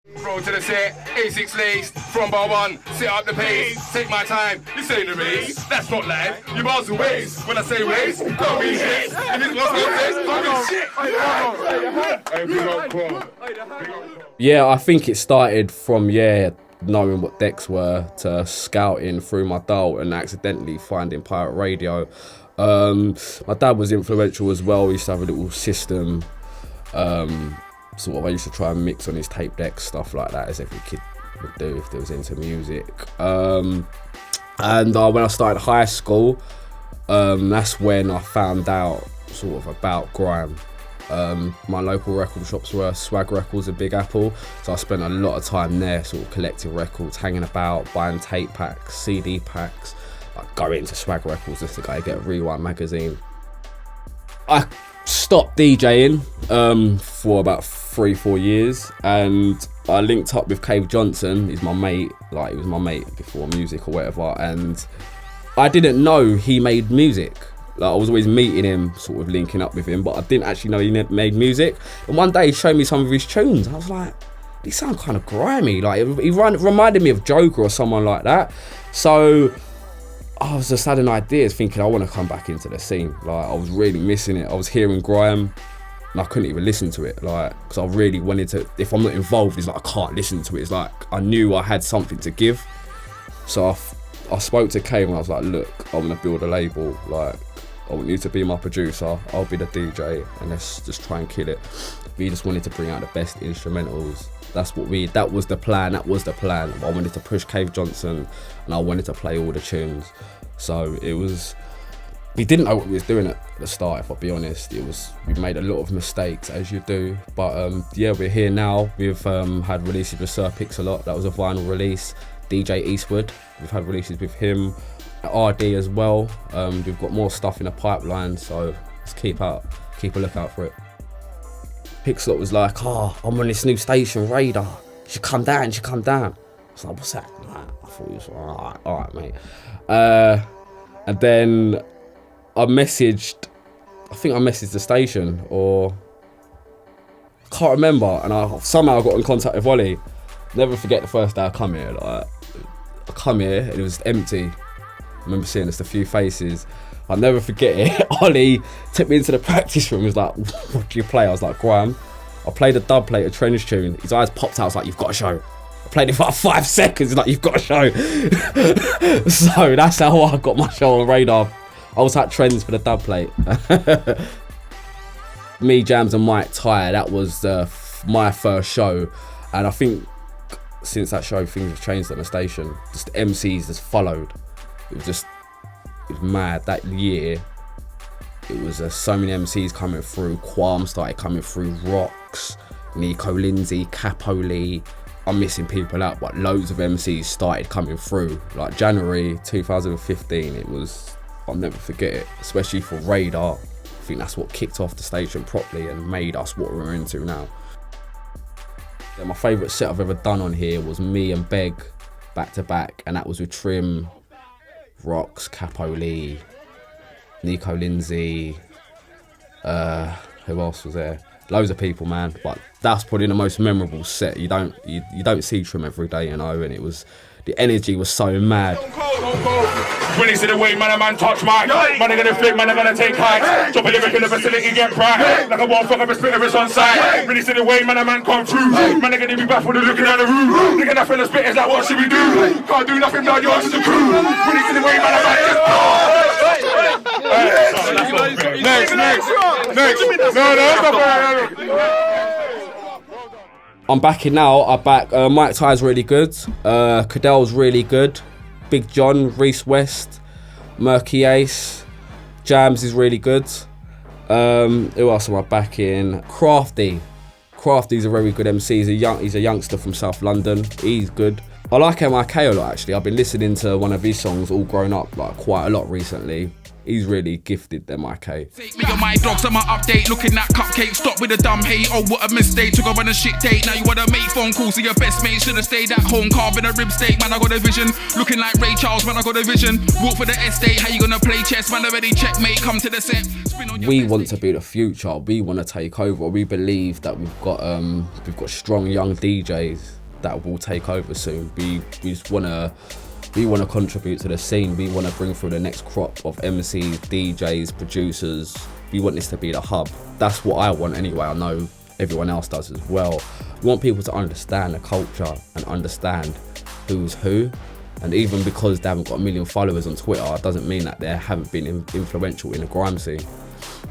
Roll to the set, A6 lace, from bar one, set up the pace, take my time, this ain't a race, that's not life, you bars are waste, when I say waste, don't be hits, if it's what's not shit, Yeah, I think it started from, knowing what decks were to scouting through my dial and accidentally finding pirate radio. My dad was influential as well. He used to have a little system. I used to try and mix on his tape deck, stuff like that, as every kid would do if they was into music. And when I started high school, that's when I found out sort of about grime. My local record shops were Swag Records and Big Apple, so I spent a lot of time there sort of collecting records, hanging about, buying tape packs, CD packs, like going to Swag Records just to go get a Rewind magazine. I stopped DJing for about 3-4 years, and I linked up with Cave Johnson. He's my mate, like he was my mate before music or whatever, and I didn't know he made music. Like, I was always meeting him, sort of linking up with him, but I didn't actually know he made music. And one day he showed me some of his tunes, and I was like, these sound kind of grimy. Like, he reminded me of Joker or someone like that. So I was just having ideas, thinking I want to come back into the scene. Like, I was really missing it. I was hearing grime, and I couldn't even listen to it, like, because I really wanted to. If I'm not involved, it's like I can't listen to it. It's like I knew I had something to give. So I spoke to Kay and I was like, look, I want to build a label. Like, I want you to be my producer, I'll be the DJ, and let's just try and kill it. We just wanted to bring out the best instrumentals. That was the plan. I wanted to push Cave Johnson, and I wanted to play all the tunes. So we didn't know what we was doing at the start, if I'll be honest. We made a lot of mistakes, as you do. But we're here now. We've had releases with Sir Pix-a-Lot, that was a vinyl release. DJ Eastwood, we've had releases with him. RD as well. We've got more stuff in the pipeline, so let's keep a lookout for it. Pix-a-Lot was like, I'm on this new station, Radar. You should come down. I was like, what's that? Like, I thought he was like, all right, mate. And then I messaged the station, or I can't remember, and I somehow got in contact with Ollie. Never forget the first day I come here. Like, I come here and it was empty. I remember seeing just a few faces. I'll never forget it. Ollie took me into the practice room. He was like, what do you play? I was like, grime. I played a dub plate, a Trench tune. His eyes popped out. I was like, you've got to show. I played it for like 5 seconds. He's like, you've got to show. So that's how I got my show on Radar. I was at Trends for the dub plate. Me, Jams and Mike Ty, that was my first show. And I think since that show, things have changed at the station. Just MCs just followed. It was mad. That year, it was so many MCs coming through. Qualm started coming through. Rocks, Nico Lindsay, Capo Lee. I'm missing people out, but loads of MCs started coming through. Like January 2015, I'll never forget it, especially for Radar. I think that's what kicked off the station properly and made us what we're into now. Yeah, my favourite set I've ever done on here was me and Beg back to back, and that was with Trim, Rocks, Capo Lee, Nico Lindsay, who else was there? Loads of people, man. But that's probably the most memorable set. You don't see Trim every day, you know, and the energy was so mad. When he's in the way, man touch mine. Man, they're gonna flip, man, they're gonna take heights. Drop a lyric in the facility, get bright. Like a motherfucker, spitter is on site. When he's in the way, man come through. Man, they're gonna be baffled and looking at the room. Looking at fellas spitters like, what should we do? Can't do nothing, now yours is the crew. When he's in the way, man I'm backing now. I back Mike Ty's really good. Cadell's really good. Big John, Reese West, Murky Ace, Jams is really good. Who else am I backing? Crafty. Crafty's a very good MC. He's a youngster from South London. He's good. I like MIK a lot, actually. I've been listening to one of his songs, All Grown Up, like quite a lot recently. he's really gifted them, IK. Me and my dogs on my update, looking at cupcakes. Stop with the dumb hate. Oh, what a mistake. Took her on a shit date. Now you wanna make phone calls to your best mate. Should've stayed at home, carving a rib steak. Man, I got a vision. Looking like Ray Charles, man, I got a vision. Walk for the estate. How you gonna play chess? Man, already checkmate. Come to the set. We want to be the future. We want to take over. We believe that we've got strong young DJs that will take over soon. We just wanna contribute to the scene. We want to bring through the next crop of MCs, DJs, producers. We want this to be the hub. That's what I want anyway. I know everyone else does as well. We want people to understand the culture and understand who's who. And even because they haven't got a million followers on Twitter, it doesn't mean that they haven't been influential in the grime scene.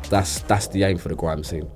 That's the aim for the grime scene.